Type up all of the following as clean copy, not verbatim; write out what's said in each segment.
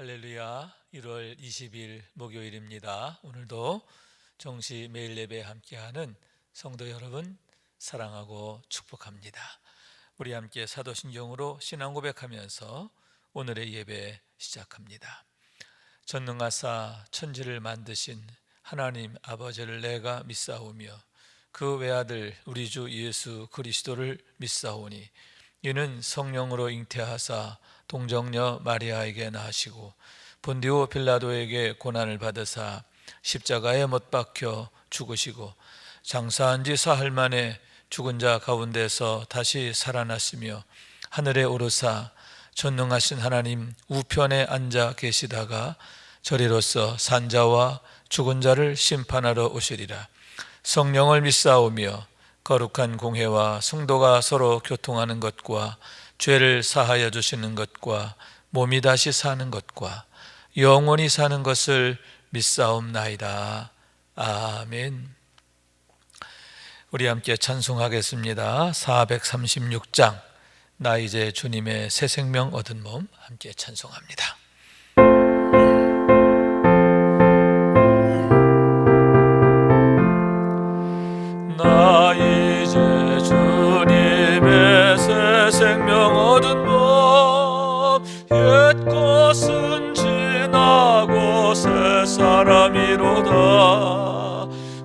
할렐루야. 1월 20일 목요일입니다. 오늘도 정시 매일 예배 함께하는 성도 여러분 사랑하고 축복합니다. 우리 함께 사도신경으로 신앙 고백하면서 오늘의 예배 시작합니다. 전능하사 천지를 만드신 하나님 아버지를 내가 믿사오며 그 외아들 우리 주 예수 그리스도를 믿사오니 이는 성령으로 잉태하사 동정녀 마리아에게 낳으시고 본디오 빌라도에게 고난을 받으사 십자가에 못 박혀 죽으시고 장사한 지 사흘 만에 죽은 자 가운데서 다시 살아났으며 하늘에 오르사 전능하신 하나님 우편에 앉아 계시다가 저리로서 산자와 죽은 자를 심판하러 오시리라. 성령을 믿사오며 거룩한 공회와 성도가 서로 교통하는 것과 죄를 사하여 주시는 것과 몸이 다시 사는 것과 영원히 사는 것을 믿사옵나이다. 아멘. 우리 함께 찬송하겠습니다. 436장 나 이제 주님의 새 생명 얻은 몸 함께 찬송합니다. 나 이제 주님의 새 생명 얻은 몸 옛 것은 지나고 새 사람이로다.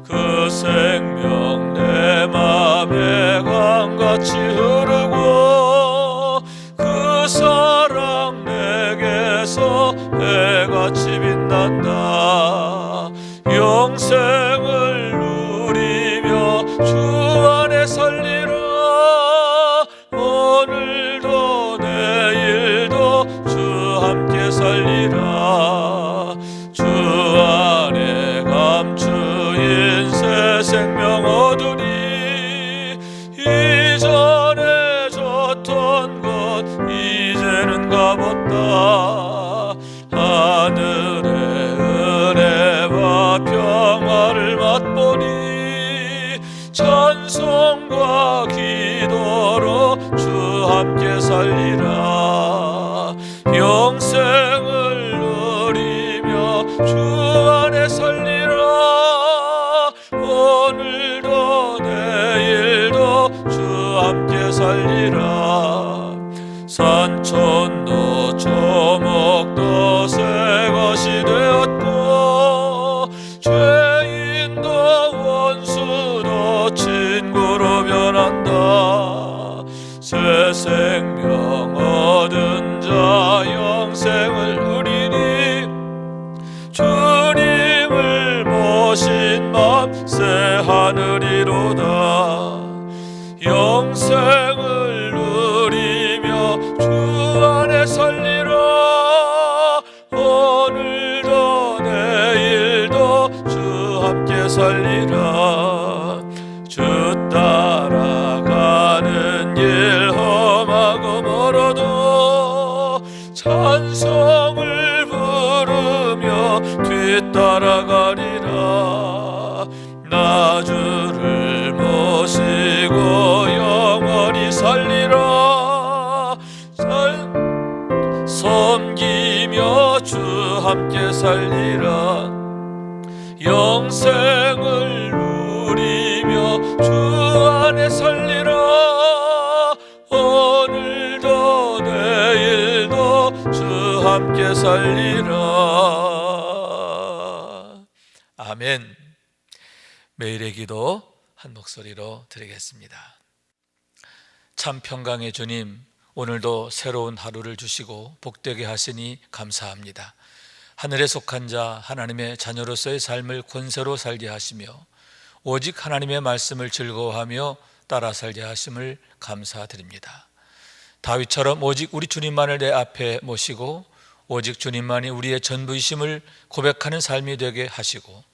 그 생명 내 맘에 강같이 흐르고 그 사랑 내게서 해같이 빛난다. 영생을 주 안에 살리라. 오늘도 내일도 주 함께 살리라. 주 안에 감추인 새 생명 얻으니 이전에 줬던 것 이제는 값없다. 하늘의 은혜와 평화를 맛보니 찬송과 기도로 주 함께 살리라. 영생을 누리며 주 안에 살리라. 오늘도 내일도 주 함께 살리라. 산천도 초목도 새 것이 되었고 죄인도 원수도 친구로 변한다. 새 생명 얻은 자 영생을 누리니 주님을 모신 맘 새 하늘이로다. 영생을 누리며 주 안에 살리라. 오늘도 내일도 주 함께 살리라. 주 따라가는 길 험하고 멀어도 찬송을 부르며 뒤따라가리라. 나 주를 모시고 영원히 살리라. 섬기며 주 함께 살리라. 영생을 누리며 주 안에 살리라. 오늘도 내일도 주 함께 살리라. 아멘. 매일의 기도 한 목소리로 드리겠습니다. 참 평강의 주님, 오늘도 새로운 하루를 주시고 복되게 하시니 감사합니다. 하늘에 속한 자 하나님의 자녀로서의 삶을 권세로 살게 하시며 오직 하나님의 말씀을 즐거워하며 따라 살게 하심을 감사드립니다. 다윗처럼 오직 우리 주님만을 내 앞에 모시고 오직 주님만이 우리의 전부이심을 고백하는 삶이 되게 하시고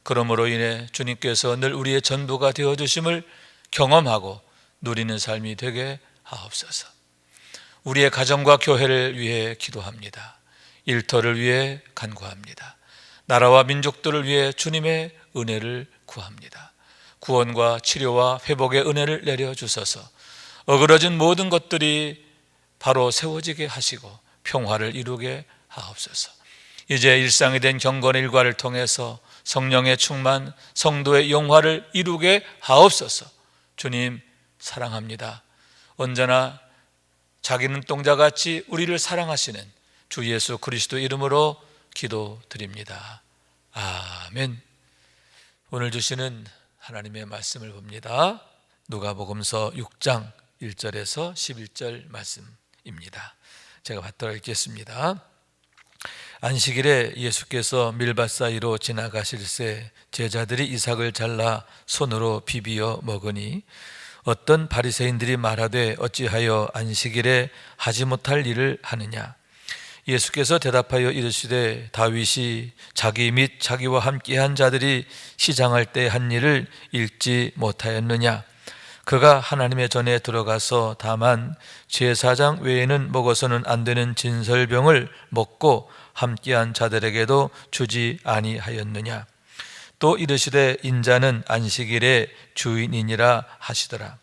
그러므로 인해 주님께서 늘 우리의 전부가 되어주심을 경험하고 누리는 삶이 되게 하옵소서. 우리의 가정과 교회를 위해 기도합니다. 일터를 위해 간구합니다. 나라와 민족들을 위해 주님의 은혜를 구합니다. 구원과 치료와 회복의 은혜를 내려주셔서 어그러진 모든 것들이 바로 세워지게 하시고 평화를 이루게 하옵소서. 이제 일상이 된 경건의 일과를 통해서 성령의 충만, 성도의 영화를 이루게 하옵소서. 주님 사랑합니다. 언제나 자기 눈동자같이 우리를 사랑하시는 주 예수 그리스도 이름으로 기도드립니다. 아멘. 오늘 주시는 하나님의 말씀을 봅니다. 누가복음서 6장 1절에서 11절 말씀입니다. 제가 받들어 읽겠습니다. 안식일에 예수께서 밀밭 사이로 지나가실새 제자들이 이삭을 잘라 손으로 비비어 먹으니 어떤 바리새인들이 말하되 어찌하여 안식일에 하지 못할 일을 하느냐. 예수께서 대답하여 이르시되 다윗이 자기 및 자기와 함께한 자들이 시장할 때 한 일을 읽지 못하였느냐. 그가 하나님의 전에 들어가서 다만 제사장 외에는 먹어서는 안 되는 진설병을 먹고 함께한 자들에게도 주지 아니하였느냐. 또 이르시되 인자는 안식일의 주인이니라 하시더라.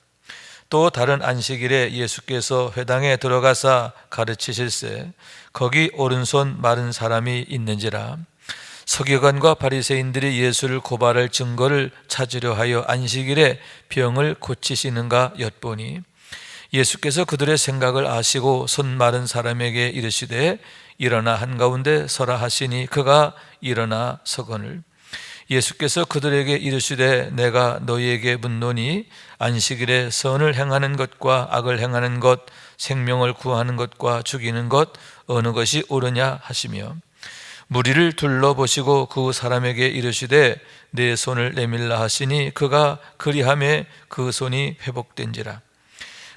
또 다른 안식일에 예수께서 회당에 들어가사 가르치실새 거기 오른손 마른 사람이 있는지라. 서기관과 바리새인들이 예수를 고발할 증거를 찾으려 하여 안식일에 병을 고치시는가 엿보니 예수께서 그들의 생각을 아시고 손 마른 사람에게 이르시되 일어나 한가운데 서라 하시니 그가 일어나 서거늘. 예수께서 그들에게 이르시되 내가 너희에게 묻노니 안식일에 선을 행하는 것과 악을 행하는 것, 생명을 구하는 것과 죽이는 것 어느 것이 옳으냐 하시며 무리를 둘러보시고 그 사람에게 이르시되 내 손을 내밀라 하시니 그가 그리하매 그 손이 회복된지라.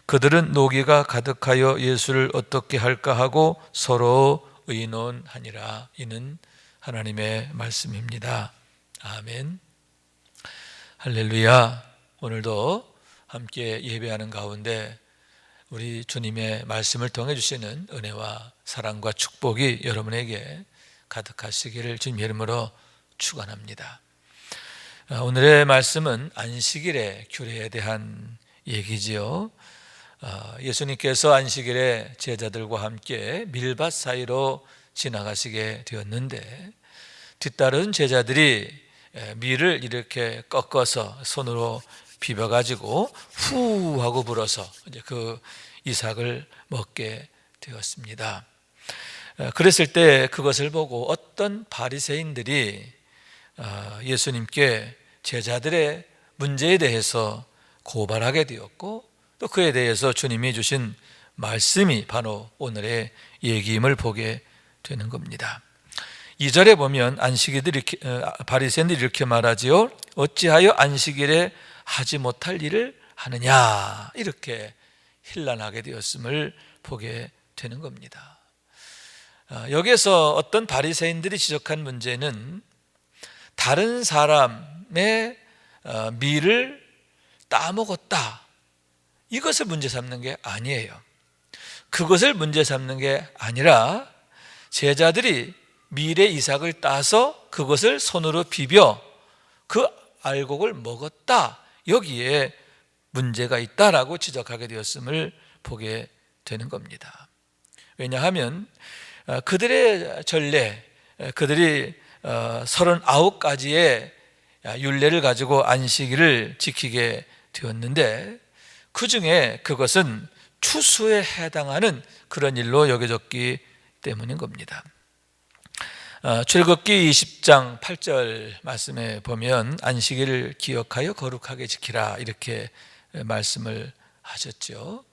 그들은 노기가 가득하여 예수를 어떻게 할까 하고 서로 의논하니라. 이는 하나님의 말씀입니다. 아멘. 할렐루야. 오늘도 함께 예배하는 가운데 우리 주님의 말씀을 통해 주시는 은혜와 사랑과 축복이 여러분에게 가득하시기를 주님 이름으로 축원합니다. 오늘의 말씀은 안식일의 규례에 대한 얘기지요. 예수님께서 안식일에 제자들과 함께 밀밭 사이로 지나가시게 되었는데 뒤따른 제자들이 밀을 이렇게 꺾어서 손으로 비벼가지고 후 하고 불어서 이제 그 이삭을 먹게 되었습니다. 그랬을 때 그것을 보고 어떤 바리새인들이 예수님께 제자들의 문제에 대해서 고발하게 되었고 또 그에 대해서 주님이 주신 말씀이 바로 오늘의 얘기임을 보게 되는 겁니다. 2절에 보면 바리새인들이 이렇게 말하지요. 어찌하여 안식일에 하지 못할 일을 하느냐, 이렇게 힐난하게 되었음을 보게 되는 겁니다. 여기에서 어떤 바리새인들이 지적한 문제는 다른 사람의 밀을 따먹었다, 이것을 문제 삼는 게 아니에요. 그것을 문제 삼는 게 아니라 제자들이 밀의 이삭을 따서 그것을 손으로 비벼 그 알곡을 먹었다, 여기에 문제가 있다라고 지적하게 되었음을 보게 되는 겁니다. 왜냐하면 그들의 전례, 그들이 39가지의 율례를 가지고 안식일을 지키게 되었는데 그 중에 그것은 추수에 해당하는 그런 일로 여겨졌기 때문인 겁니다. 출애굽기 20장 8절 말씀에 보면 안식일을 기억하여 거룩하게 지키라, 이렇게 말씀을 하셨죠.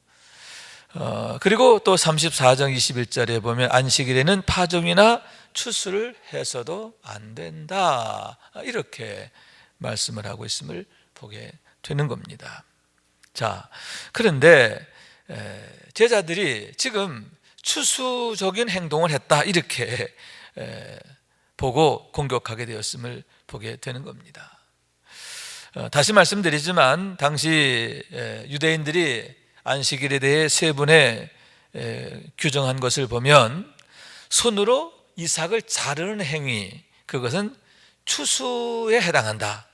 그리고 또 34장 21절에 보면 안식일에는 파종이나 추수를 해서도 안 된다, 이렇게 말씀을 하고 있음을 보게 되는 겁니다. 자, 그런데 제자들이 지금 추수적인 행동을 했다, 이렇게 보고 공격하게 되었음을 보게 되는 겁니다. 다시 말씀드리지만 당시 유대인들이 안식일에 대해 세 분의 규정한 것을 보면 손으로 이삭을 자르는 행위, 그것은 추수에 해당한다,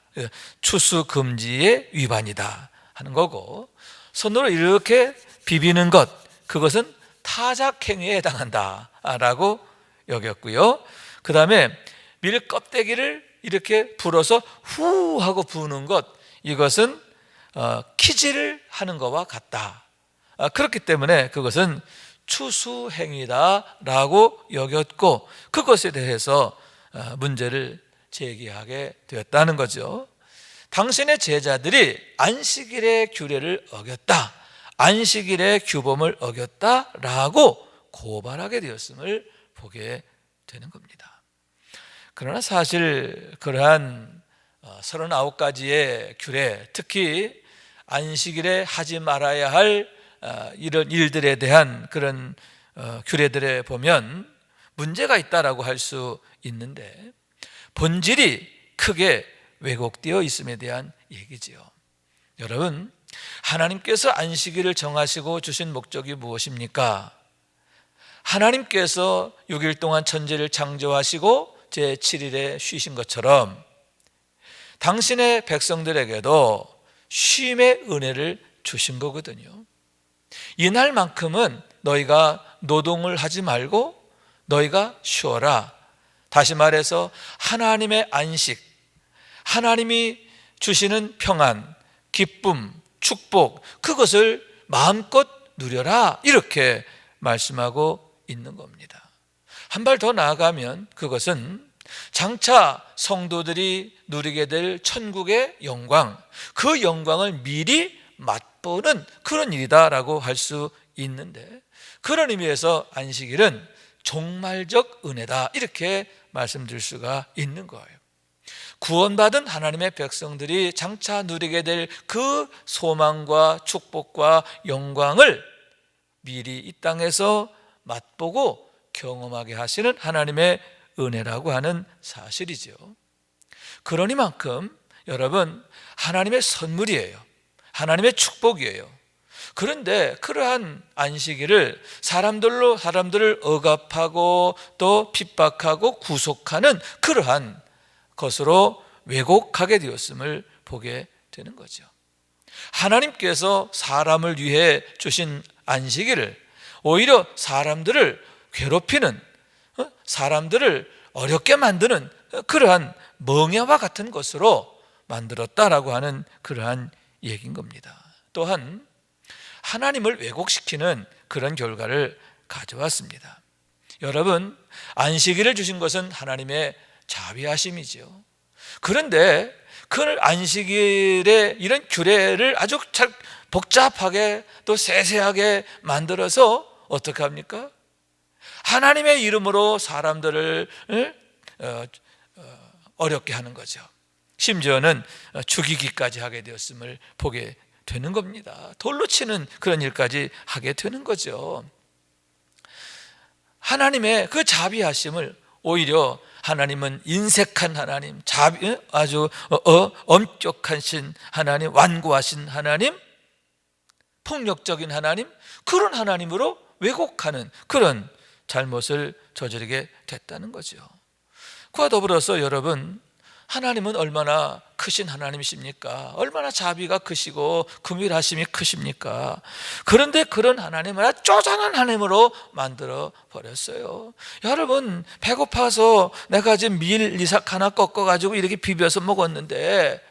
추수 금지의 위반이다 하는 거고, 손으로 이렇게 비비는 것, 그것은 타작 행위에 해당한다 라고 여겼고요. 그 다음에 밀 껍데기를 이렇게 불어서 후 하고 부는 것, 이것은 키질을 하는 것과 같다. 그렇기 때문에 그것은 추수행위다라고 여겼고, 그것에 대해서 문제를 제기하게 되었다는 거죠. 당신의 제자들이 안식일의 규례를 어겼다, 안식일의 규범을 어겼다라고 고발하게 되었음을 보게 되는 겁니다. 그러나 사실 그러한 39가지의 규례, 특히 안식일에 하지 말아야 할 이런 일들에 대한 그런 규례들에 보면 문제가 있다라고 할 수 있는데, 본질이 크게 왜곡되어 있음에 대한 얘기지요. 여러분, 하나님께서 안식일을 정하시고 주신 목적이 무엇입니까? 하나님께서 6일 동안 천지를 창조하시고 제7일에 쉬신 것처럼 당신의 백성들에게도 쉼의 은혜를 주신 거거든요. 이날만큼은 너희가 노동을 하지 말고 너희가 쉬어라. 다시 말해서 하나님의 안식, 하나님이 주시는 평안, 기쁨, 축복, 그것을 마음껏 누려라, 이렇게 말씀하고 있는 겁니다. 한 발 더 나아가면 그것은 장차 성도들이 누리게 될 천국의 영광, 그 영광을 미리 맛보는 그런 일이다라고 할 수 있는데, 그런 의미에서 안식일은 종말적 은혜다, 이렇게 말씀드릴 수가 있는 거예요. 구원받은 하나님의 백성들이 장차 누리게 될 그 소망과 축복과 영광을 미리 이 땅에서 맛보고 경험하게 하시는 하나님의 은혜라고 하는 사실이죠. 그러니만큼 여러분, 하나님의 선물이에요. 하나님의 축복이에요. 그런데 그러한 안식일을 사람들을 억압하고 또 핍박하고 구속하는 그러한 것으로 왜곡하게 되었음을 보게 되는 거죠. 하나님께서 사람을 위해 주신 안식일을 오히려 사람들을 괴롭히는, 사람들을 어렵게 만드는 그러한 멍해와 같은 것으로 만들었다라고 하는 그러한 얘기인 겁니다. 또한 하나님을 왜곡시키는 그런 결과를 가져왔습니다. 여러분, 안식일을 주신 것은 하나님의 자비하심이죠. 그런데 그 안식일의 이런 규례를 아주 잘 복잡하게 또 세세하게 만들어서 어떻게 합니까? 하나님의 이름으로 사람들을 어렵게 하는 거죠. 심지어는 죽이기까지 하게 되었음을 보게 되는 겁니다. 돌로 치는 그런 일까지 하게 되는 거죠. 하나님의 그 자비하심을 오히려 하나님은 인색한 하나님, 아주 엄격하신 하나님, 완고하신 하나님, 폭력적인 하나님, 그런 하나님으로 왜곡하는 그런 잘못을 저지르게 됐다는 거죠. 그와 더불어서 여러분, 하나님은 얼마나 크신 하나님이십니까? 얼마나 자비가 크시고 긍휼하심이 크십니까? 그런데 그런 하나님을 아주 쪼잔한 하나님으로 만들어 버렸어요. 여러분, 배고파서 내가 지금 밀 이삭 하나 꺾어가지고 이렇게 비벼서 먹었는데,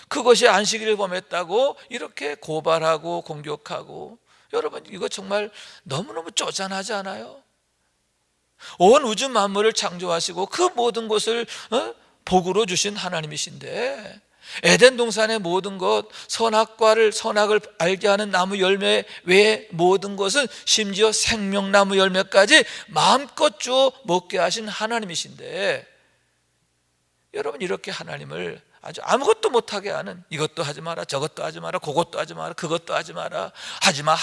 그것이 안식일을 범했다고 이렇게 고발하고 공격하고, 여러분, 이거 정말 너무너무 쪼잔하지 않아요? 온 우주 만물을 창조하시고 그 모든 것을 복으로 주신 하나님이신데, 에덴 동산의 모든 것, 선악을 알게 하는 나무 열매 외에 모든 것은 심지어 생명나무 열매까지 마음껏 주어 먹게 하신 하나님이신데, 여러분, 이렇게 하나님을 아주 아무것도 못하게 하는, 이것도 하지 마라, 저것도 하지 마라, 그것도 하지 마라, 그것도 하지 마라, 하지마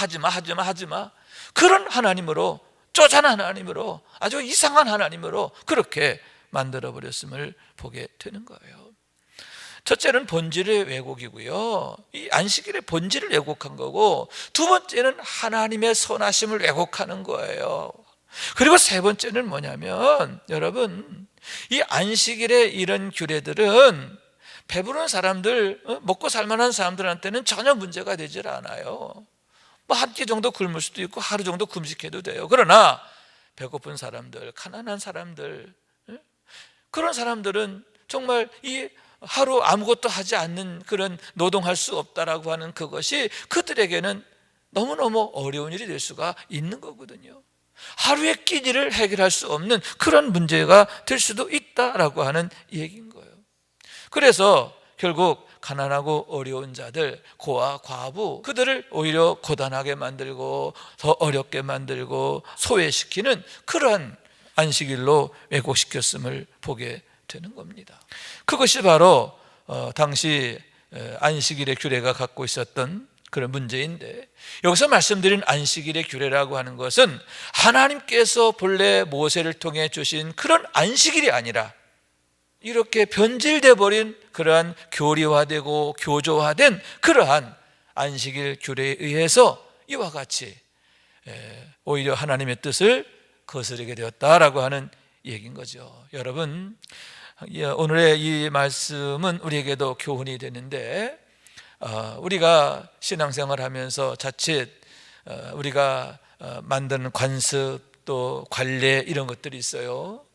그런 하나님으로, 쪼잔한 하나님으로, 아주 이상한 하나님으로 그렇게 만들어버렸음을 보게 되는 거예요. 첫째는 본질의 왜곡이고요, 이 안식일의 본질을 왜곡한 거고, 두 번째는 하나님의 선하심을 왜곡하는 거예요. 그리고 세 번째는 뭐냐면, 여러분, 이 안식일의 이런 규례들은 배부른 사람들, 먹고 살만한 사람들한테는 전혀 문제가 되질 않아요. 뭐 한 끼 정도 굶을 수도 있고 하루 정도 금식해도 돼요. 그러나 배고픈 사람들, 가난한 사람들, 그런 사람들은 정말 이 하루 아무것도 하지 않는 그런 노동할 수 없다라고 하는 그것이 그들에게는 너무너무 어려운 일이 될 수가 있는 거거든요. 하루의 끼니를 해결할 수 없는 그런 문제가 될 수도 있다라고 하는 얘기인 거예요. 그래서 결국 가난하고 어려운 자들, 고아, 과부, 그들을 오히려 고단하게 만들고 더 어렵게 만들고 소외시키는 그러한 안식일로 왜곡시켰음을 보게 되는 겁니다. 그것이 바로 당시 안식일의 규례가 갖고 있었던 그런 문제인데, 여기서 말씀드린 안식일의 규례라고 하는 것은 하나님께서 본래 모세를 통해 주신 그런 안식일이 아니라 이렇게 변질돼 버린 그러한 교리화되고 교조화된 그러한 안식일 규례에 의해서 이와 같이 오히려 하나님의 뜻을 거스르게 되었다라고 하는 얘기인 거죠. 여러분, 오늘의 이 말씀은 우리에게도 교훈이 되는데, 우리가 신앙생활 하면서 자칫 우리가 만드는 관습 또 관례 이런 것들이 있어요.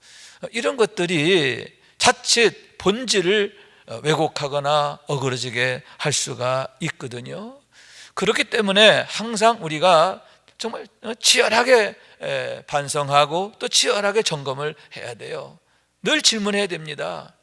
이런 것들이 자칫 본질을 왜곡하거나 어그러지게 할 수가 있거든요. 그렇기 때문에 항상 우리가 정말 치열하게 반성하고 또 치열하게 점검을 해야 돼요. 늘 질문해야 됩니다.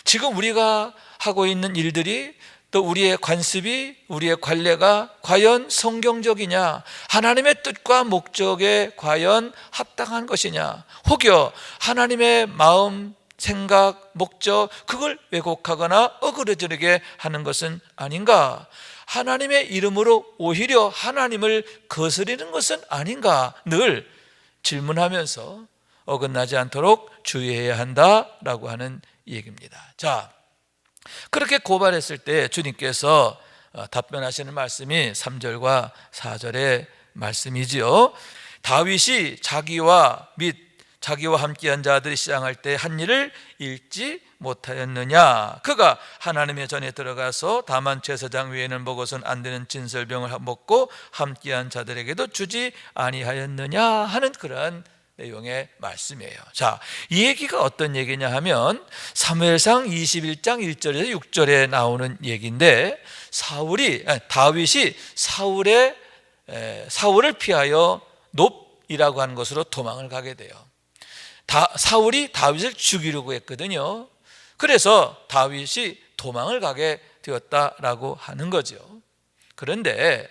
지금 우리가 하고 있는 일들이 또 우리의 관습이, 우리의 관례가 과연 성경적이냐, 하나님의 뜻과 목적에 과연 합당한 것이냐, 혹여 하나님의 마음, 생각, 목적, 그걸 왜곡하거나 어그러지게 하는 것은 아닌가, 하나님의 이름으로 오히려 하나님을 거스리는 것은 아닌가, 늘 질문하면서 어긋나지 않도록 주의해야 한다라고 하는 얘기입니다. 자, 그렇게 고발했을 때 주님께서 답변하시는 말씀이 3절과 4절의 말씀이지요. 다윗이 자기와 함께한 자들이 시장할 때 한 일을 읽지 못하였느냐, 그가 하나님의 전에 들어가서 다만 제사장 외에는 먹어서는 안 되는 진설병을 먹고 함께한 자들에게도 주지 아니하였느냐 하는 그러한 내용의 말씀이에요. 자, 이 얘기가 어떤 얘기냐 하면 사무엘상 21장 1절에서 6절에 나오는 얘기인데, 다윗이 사울을 피하여 놉이라고 하는 곳으로 도망을 가게 돼요. 사울이 다윗을 죽이려고 했거든요. 그래서 다윗이 도망을 가게 되었다라고 하는 거죠. 그런데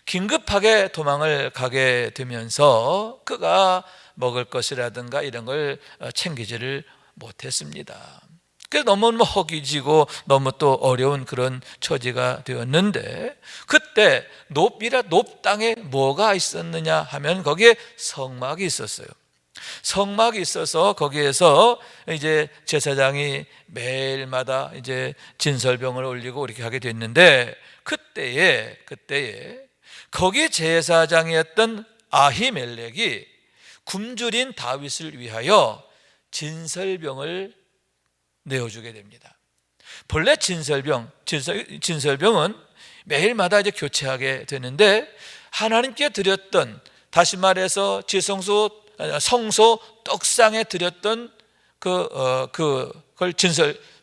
긴급하게 도망을 가게 되면서 그가 먹을 것이라든가 이런 걸 챙기지를 못했습니다. 그래서 너무 허기지고 너무 또 어려운 그런 처지가 되었는데, 그때 놉 땅에 뭐가 있었느냐 하면 거기에 성막이 있었어요. 성막이 있어서 거기에서 이제 제사장이 매일마다 이제 진설병을 올리고 이렇게 하게 됐는데, 그때에 거기 제사장이었던 아히멜렉이 굶주린 다윗을 위하여 진설병을 내어주게 됩니다. 본래 진설병은 매일마다 이제 교체하게 되는데, 하나님께 드렸던, 다시 말해서 성소 떡상에 드렸던 그걸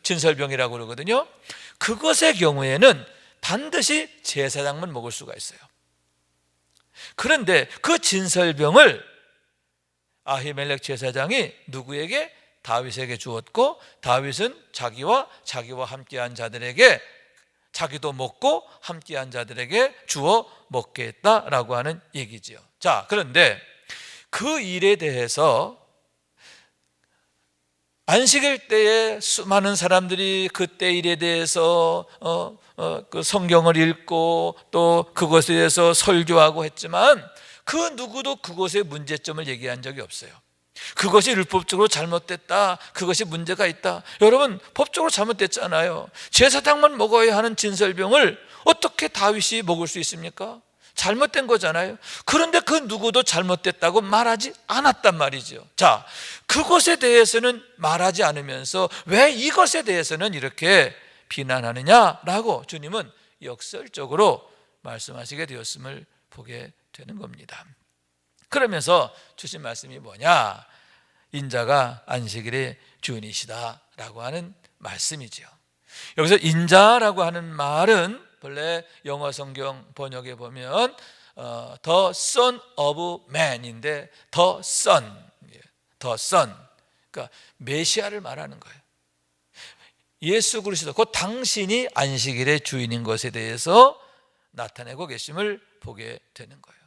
진설병이라고 그러거든요. 그것의 경우에는 반드시 제사장만 먹을 수가 있어요. 그런데 그 진설병을 아히멜렉 제사장이 누구에게? 다윗에게 주었고, 다윗은 자기와 함께한 자들에게, 자기도 먹고 함께한 자들에게 주어 먹게 했다라고 하는 얘기지요. 자, 그런데 그 일에 대해서 안식일 때에 수많은 사람들이 그때 일에 대해서 그 성경을 읽고 또 그것에 대해서 설교하고 했지만, 그 누구도 그것의 문제점을 얘기한 적이 없어요. 그것이 율법적으로 잘못됐다, 그것이 문제가 있다. 여러분, 법적으로 잘못됐잖아요. 제사장만 먹어야 하는 진설병을 어떻게 다윗이 먹을 수 있습니까? 잘못된 거잖아요. 그런데 그 누구도 잘못됐다고 말하지 않았단 말이죠. 자, 그것에 대해서는 말하지 않으면서 왜 이것에 대해서는 이렇게 비난하느냐라고 주님은 역설적으로 말씀하시게 되었음을 보게 되는 겁니다. 그러면서 주신 말씀이 뭐냐? 인자가 안식일의 주인이시다라고 하는 말씀이죠. 여기서 인자라고 하는 말은 본래 영어 성경 번역에 보면 The Son of Man인데 The Son, 그러니까 메시아를 말하는 거예요. 예수 그리스도, 곧 당신이 안식일의 주인인 것에 대해서 나타내고 계심을 보게 되는 거예요.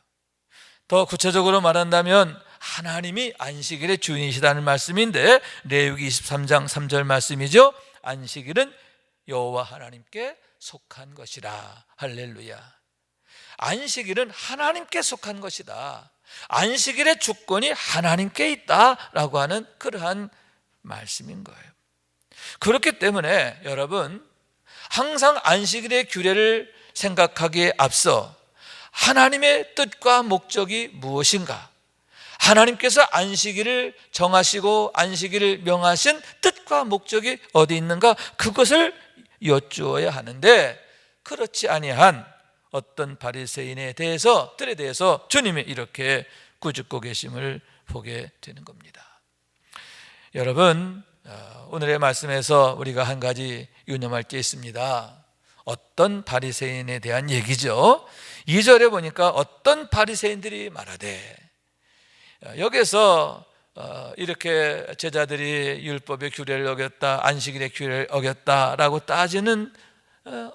더 구체적으로 말한다면 하나님이 안식일의 주인이시다는 말씀인데, 레위기 23장 3절 말씀이죠. 안식일은 여호와 하나님께 속한 것이라. 할렐루야. 안식일은 하나님께 속한 것이다. 안식일의 주권이 하나님께 있다라고 하는 그러한 말씀인 거예요. 그렇기 때문에 여러분, 항상 안식일의 규례를 생각하기에 앞서 하나님의 뜻과 목적이 무엇인가, 하나님께서 안식일을 정하시고 안식일을 명하신 뜻과 목적이 어디 있는가, 그것을 여쭈어야 하는데, 그렇지 아니한 어떤 바리새인에 대해서, 들에 대해서 주님이 이렇게 꾸짖고 계심을 보게 되는 겁니다. 여러분, 오늘의 말씀에서 우리가 한 가지 유념할 게 있습니다. 어떤 바리새인에 대한 얘기죠. 2절에 보니까 어떤 바리새인들이 말하되, 여기서 이렇게 제자들이 율법의 규례를 어겼다, 안식일의 규례를 어겼다라고 따지는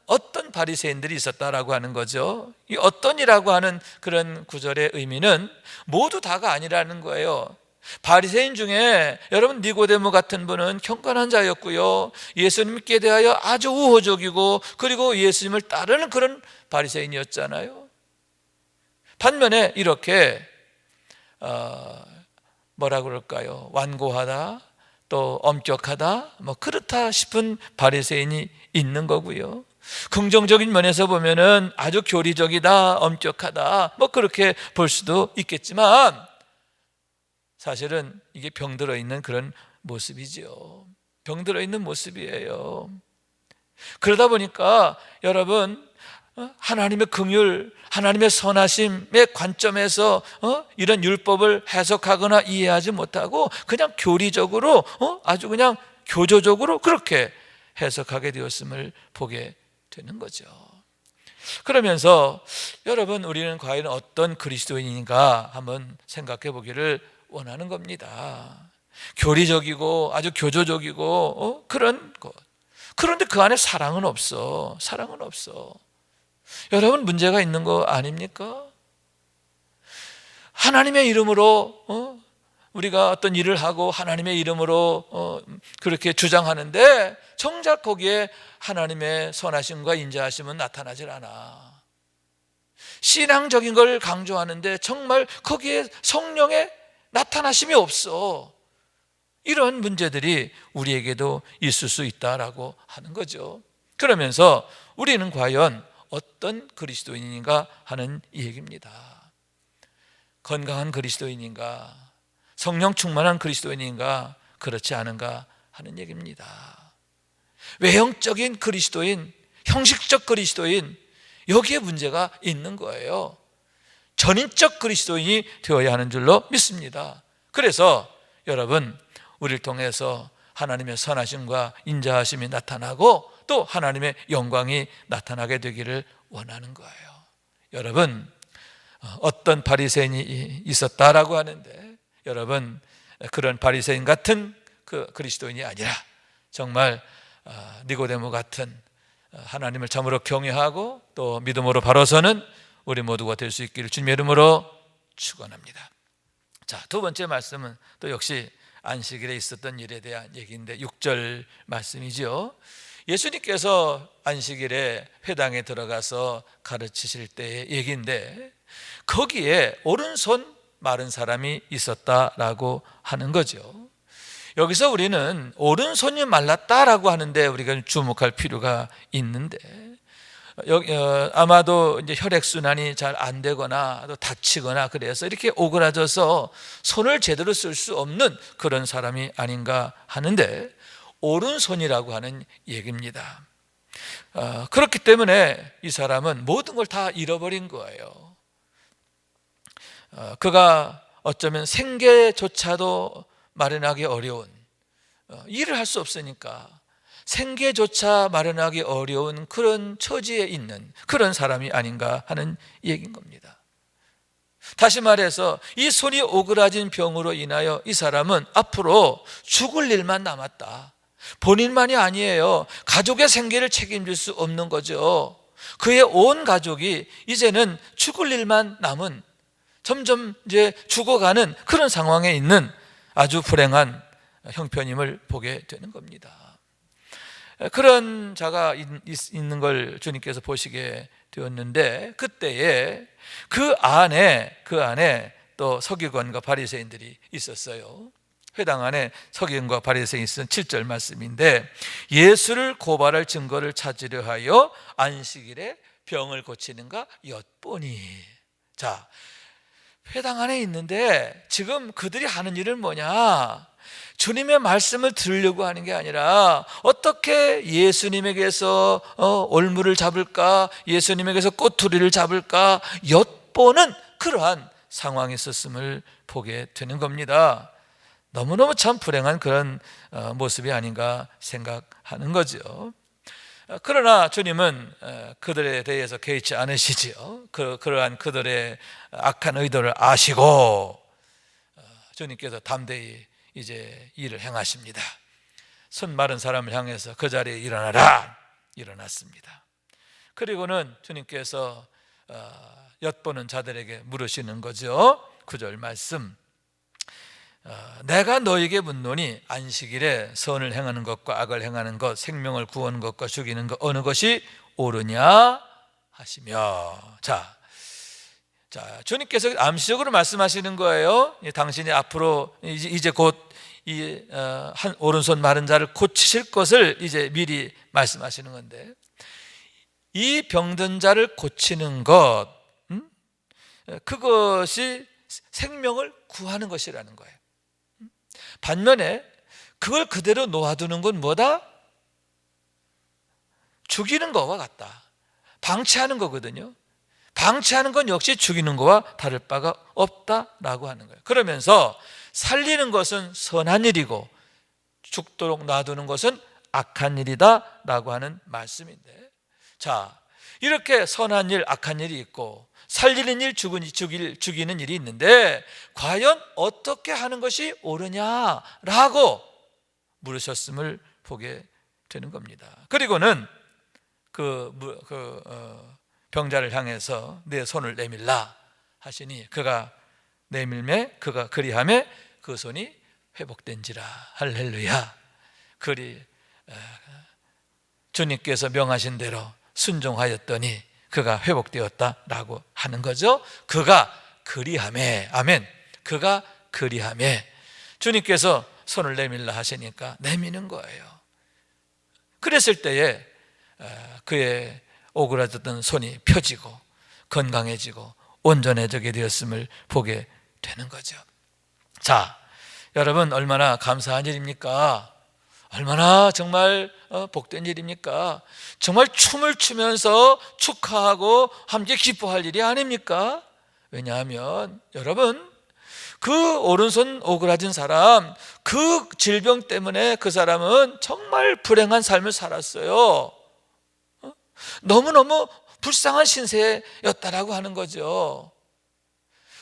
어떤 바리새인들이 있었다라고 하는 거죠. 이 어떤이라고 하는 그런 구절의 의미는 모두 다가 아니라는 거예요. 바리새인 중에 여러분, 니고데모 같은 분은 경건한 자였고요, 예수님께 대하여 아주 우호적이고 그리고 예수님을 따르는 그런 바리새인이었잖아요. 반면에 이렇게 뭐라 그럴까요? 완고하다, 또 엄격하다, 뭐 그렇다 싶은 바리새인이 있는 거고요. 긍정적인 면에서 보면은 아주 교리적이다, 엄격하다, 뭐 그렇게 볼 수도 있겠지만, 사실은 이게 병들어 있는 그런 모습이지요. 병들어 있는 모습이에요. 그러다 보니까 여러분, 하나님의 긍휼, 하나님의 선하심의 관점에서 이런 율법을 해석하거나 이해하지 못하고 그냥 교리적으로 아주 그냥 교조적으로 그렇게 해석하게 되었음을 보게 되는 거죠. 그러면서 여러분, 우리는 과연 어떤 그리스도인인가 한번 생각해 보기를 원하는 겁니다. 교리적이고 아주 교조적이고 그런 것. 그런데 그 안에 사랑은 없어. 사랑은 없어. 여러분, 문제가 있는 거 아닙니까? 하나님의 이름으로 우리가 어떤 일을 하고 하나님의 이름으로 그렇게 주장하는데 정작 거기에 하나님의 선하심과 인자하심은 나타나질 않아. 신앙적인 걸 강조하는데 정말 거기에 성령의 나타나심이 없어. 이런 문제들이 우리에게도 있을 수 있다라고 하는 거죠. 그러면서 우리는 과연 어떤 그리스도인인가 하는 얘기입니다. 건강한 그리스도인인가, 성령 충만한 그리스도인인가, 그렇지 않은가 하는 얘기입니다. 외형적인 그리스도인, 형식적 그리스도인, 여기에 문제가 있는 거예요. 전인적 그리스도인이 되어야 하는 줄로 믿습니다. 그래서 여러분, 우리를 통해서 하나님의 선하심과 인자하심이 나타나고 또 하나님의 영광이 나타나게 되기를 원하는 거예요. 여러분, 어떤 바리새인이 있었다라고 하는데, 여러분, 그런 바리새인 같은 그 그리스도인이 아니라 정말 니고데모 같은 하나님을 참으로 경외하고 또 믿음으로 바로 서는 우리 모두가 될 수 있기를 주님의 이름으로 축원합니다. 자, 두 번째 말씀은 또 역시 안식일에 있었던 일에 대한 얘기인데 6절 말씀이죠. 예수님께서 안식일에 회당에 들어가서 가르치실 때의 얘기인데, 거기에 오른손 마른 사람이 있었다라고 하는 거죠. 여기서 우리는 오른손이 말랐다라고 하는데 우리가 주목할 필요가 있는데, 아마도 이제 혈액순환이 잘 안 되거나 또 다치거나 그래서 이렇게 오그라져서 손을 제대로 쓸 수 없는 그런 사람이 아닌가 하는데, 오른손이라고 하는 얘기입니다. 그렇기 때문에 이 사람은 모든 걸 다 잃어버린 거예요. 그가 어쩌면 생계조차도 마련하기 어려운, 일을 할 수 없으니까 생계조차 마련하기 어려운 그런 처지에 있는 그런 사람이 아닌가 하는 얘기인 겁니다. 다시 말해서 이 손이 오그라진 병으로 인하여 이 사람은 앞으로 죽을 일만 남았다. 본인만이 아니에요. 가족의 생계를 책임질 수 없는 거죠. 그의 온 가족이 이제는 죽을 일만 남은, 점점 이제 죽어가는 그런 상황에 있는 아주 불행한 형편임을 보게 되는 겁니다. 그런 자가 있는 걸 주님께서 보시게 되었는데, 그때에 그 안에 또 서기관과 바리새인들이 있었어요. 회당 안에 서기관과 바리새인이 있었던 7절 말씀인데, 예수를 고발할 증거를 찾으려 하여 안식일에 병을 고치는가 엿보니. 자, 회당 안에 있는데 지금 그들이 하는 일은 뭐냐? 주님의 말씀을 들으려고 하는 게 아니라 어떻게 예수님에게서 올무를 잡을까, 예수님에게서 꼬투리를 잡을까 엿보는 그러한 상황에 있었음을 보게 되는 겁니다. 너무너무 참 불행한 그런 모습이 아닌가 생각하는 거죠. 그러나 주님은 그들에 대해서 개의치 않으시지요. 그러한 그들의 악한 의도를 아시고 주님께서 담대히 이제 일을 행하십니다. 손 마른 사람을 향해서 그 자리에 일어나라. 일어났습니다. 그리고는 주님께서 엿보는 자들에게 물으시는 거죠. 9절 말씀, 내가 너에게 묻노니 안식일에 선을 행하는 것과 악을 행하는 것, 생명을 구하는 것과 죽이는 것, 어느 것이 옳으냐 하시며. 자, 주님께서 암시적으로 말씀하시는 거예요. 당신이 앞으로 이제 곧 이 한 오른손 마른 자를 고치실 것을 이제 미리 말씀하시는 건데, 이 병든 자를 고치는 것, 그것이 생명을 구하는 것이라는 거예요. 반면에 그걸 그대로 놓아두는 건 뭐다? 죽이는 것과 같다. 방치하는 거거든요. 방치하는 건 역시 죽이는 것과 다를 바가 없다라고 하는 거예요. 그러면서 살리는 것은 선한 일이고 죽도록 놔두는 것은 악한 일이다라고 하는 말씀인데, 자, 이렇게 선한 일, 악한 일이 있고 살리는 일, 죽이는 일이 있는데 과연 어떻게 하는 것이 옳으냐라고 물으셨음을 보게 되는 겁니다. 그리고는 병자를 향해서 내 손을 내밀라 하시니 그가 내밀매, 그가 그리하매 그 손이 회복된지라. 할렐루야. 주님께서 명하신 대로 순종하였더니 그가 회복되었다라고 하는 거죠. 그가 그리하매. 아멘. 그가 그리하매. 주님께서 손을 내밀라 하시니까 내미는 거예요. 그랬을 때에 그의 오그라졌던 손이 펴지고 건강해지고 온전해지게 되었음을 보게 되는 거죠. 자, 여러분, 얼마나 감사한 일입니까? 얼마나 정말 복된 일입니까? 정말 춤을 추면서 축하하고 함께 기뻐할 일이 아닙니까? 왜냐하면 여러분, 그 오른손 오그라진 사람, 그 질병 때문에 그 사람은 정말 불행한 삶을 살았어요. 너무너무 불쌍한 신세였다라고 하는 거죠.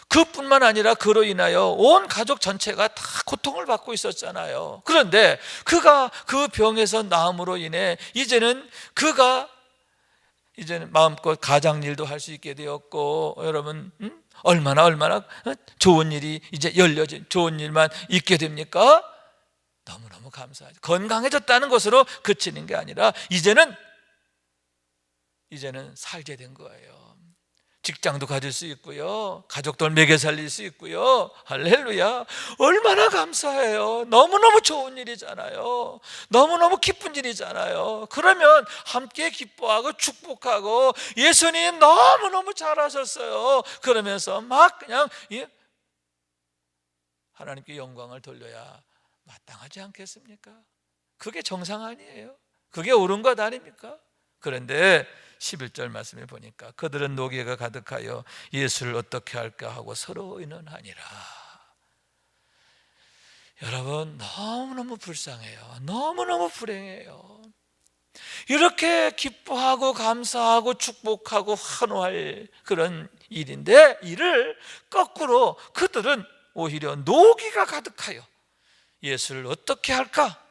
그뿐만 아니라 그로 인하여 온 가족 전체가 다 고통을 받고 있었잖아요. 그런데 그가 그 병에서 나음으로 인해 이제는 마음껏 가장일도 할 수 있게 되었고, 여러분, 얼마나 좋은 일이 이제 열려진 좋은 일만 있게 됩니까? 너무너무 감사하죠. 건강해졌다는 것으로 그치는 게 아니라 이제는 살게 된 거예요. 직장도 가질 수 있고요, 가족들 먹여 살릴 수 있고요. 할렐루야. 얼마나 감사해요. 너무너무 좋은 일이잖아요. 너무너무 기쁜 일이잖아요. 그러면 함께 기뻐하고 축복하고 예수님 너무너무 잘하셨어요 그러면서 막 그냥 하나님께 영광을 돌려야 마땅하지 않겠습니까? 그게 정상 아니에요? 그게 옳은 것 아닙니까? 그런데 11절 말씀에 보니까 그들은 노개가 가득하여 예수를 어떻게 할까 하고 서로 의논하니라. 여러분, 너무너무 불쌍해요. 너무너무 불행해요. 이렇게 기뻐하고 감사하고 축복하고 환호할 그런 일인데, 이를 거꾸로 그들은 오히려 노기가 가득하여 예수를 어떻게 할까?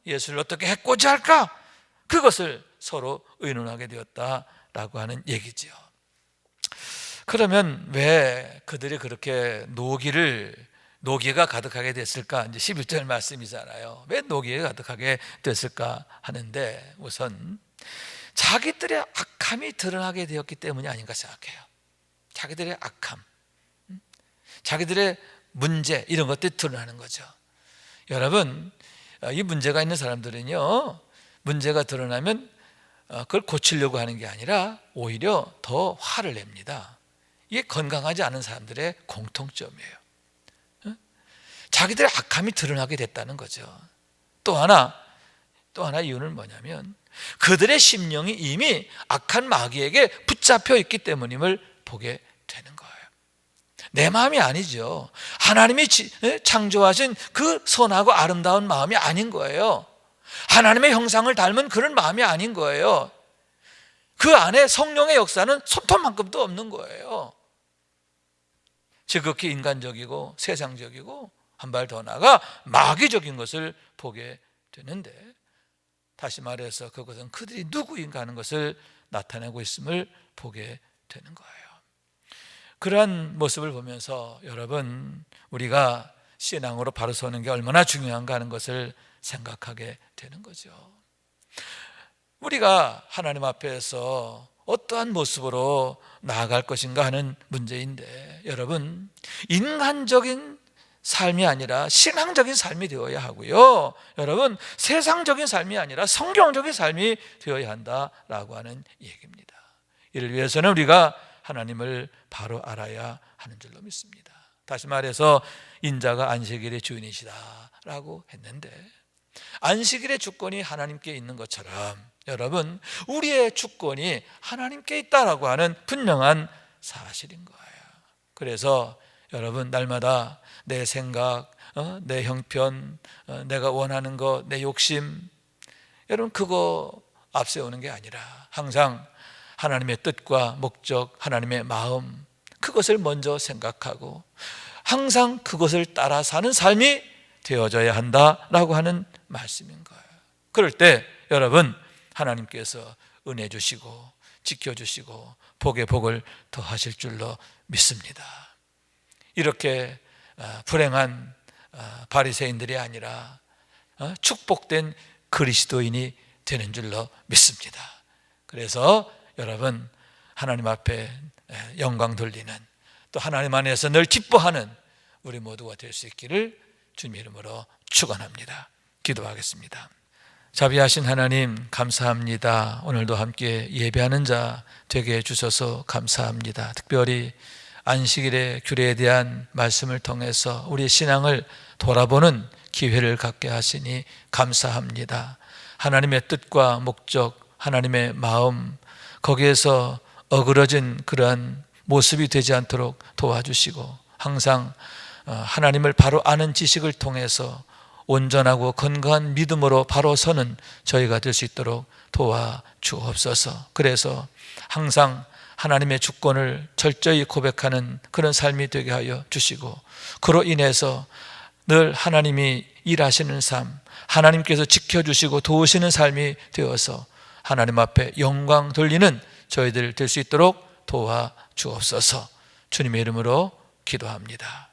예수를 어떻게 해코지 할까? 그것을 서로 의논하게 되었다라고 하는 얘기지요. 그러면 왜 그들이 그렇게 노기가 가득하게 됐을까? 이제 11절 말씀이잖아요. 왜 노기가 가득하게 됐을까 하는데, 우선 자기들의 악함이 드러나게 되었기 때문이 아닌가 생각해요. 자기들의 악함, 자기들의 문제, 이런 것들이 드러나는 거죠. 여러분, 이 문제가 있는 사람들은요, 문제가 드러나면 그걸 고치려고 하는 게 아니라 오히려 더 화를 냅니다. 이게 건강하지 않은 사람들의 공통점이에요. 자기들의 악함이 드러나게 됐다는 거죠. 또 하나 이유는 뭐냐면 그들의 심령이 이미 악한 마귀에게 붙잡혀 있기 때문임을 보게 되는 거예요. 내 마음이 아니죠. 하나님이 창조하신 그 선하고 아름다운 마음이 아닌 거예요. 하나님의 형상을 닮은 그런 마음이 아닌 거예요. 그 안에 성령의 역사는 손톱만큼도 없는 거예요. 지극히 인간적이고 세상적이고, 한 발 더 나아가 마귀적인 것을 보게 되는데, 다시 말해서 그것은 그들이 누구인가 하는 것을 나타내고 있음을 보게 되는 거예요. 그러한 모습을 보면서 여러분, 우리가 신앙으로 바로 서는 게 얼마나 중요한가 하는 것을 생각하게 되는 거죠. 우리가 하나님 앞에서 어떠한 모습으로 나아갈 것인가 하는 문제인데, 여러분, 인간적인 삶이 아니라 신앙적인 삶이 되어야 하고요, 여러분, 세상적인 삶이 아니라 성경적인 삶이 되어야 한다라고 하는 얘기입니다. 이를 위해서는 우리가 하나님을 바로 알아야 하는 줄로 믿습니다. 다시 말해서 인자가 안식일의 주인이시다라고 했는데, 안식일의 주권이 하나님께 있는 것처럼 여러분, 우리의 주권이 하나님께 있다라고 하는 분명한 사실인 거예요. 그래서 여러분, 날마다 내 생각, 내 형편, 내가 원하는 것, 내 욕심, 여러분, 그거 앞세우는 게 아니라 항상 하나님의 뜻과 목적, 하나님의 마음, 그것을 먼저 생각하고 항상 그것을 따라 사는 삶이 되어져야 한다라고 하는 말씀인 거예요. 그럴 때 여러분, 하나님께서 은혜 주시고 지켜주시고 복의 복을 더하실 줄로 믿습니다. 이렇게 불행한 바리새인들이 아니라 축복된 그리스도인이 되는 줄로 믿습니다. 그래서 여러분, 하나님 앞에 영광 돌리는, 또 하나님 안에서 늘 기뻐하는 우리 모두가 될 수 있기를 주님의 이름으로 축원합니다. 기도하겠습니다. 자비하신 하나님, 감사합니다. 오늘도 함께 예배하는 자 되게 해주셔서 감사합니다. 특별히 안식일의 규례에 대한 말씀을 통해서 우리의 신앙을 돌아보는 기회를 갖게 하시니 감사합니다. 하나님의 뜻과 목적, 하나님의 마음, 거기에서 어그러진 그러한 모습이 되지 않도록 도와주시고, 항상 하나님을 바로 아는 지식을 통해서 온전하고 건강한 믿음으로 바로 서는 저희가 될 수 있도록 도와주옵소서. 그래서 항상 하나님의 주권을 철저히 고백하는 그런 삶이 되게 하여 주시고, 그로 인해서 늘 하나님이 일하시는 삶, 하나님께서 지켜주시고 도우시는 삶이 되어서 하나님 앞에 영광 돌리는 저희들 될 수 있도록 도와주옵소서. 주님의 이름으로 기도합니다.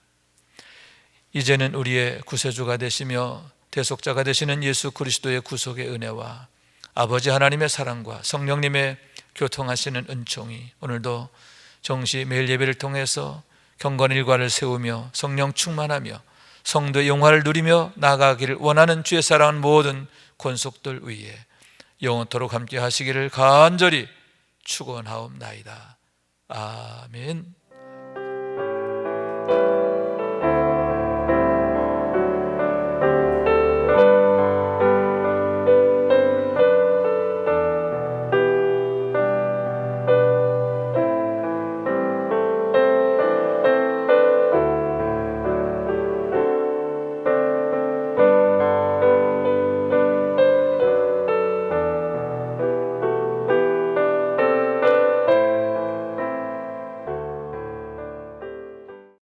이제는 우리의 구세주가 되시며 대속자가 되시는 예수 그리스도의 구속의 은혜와 아버지 하나님의 사랑과 성령님의 교통하시는 은총이 오늘도 정시 매일 예배를 통해서 경건 일과를 세우며 성령 충만하며 성도의 영화를 누리며 나아가기를 원하는 주의 사랑하는 모든 권속들 위에 영원토록 함께 하시기를 간절히 축원하옵나이다. 아멘.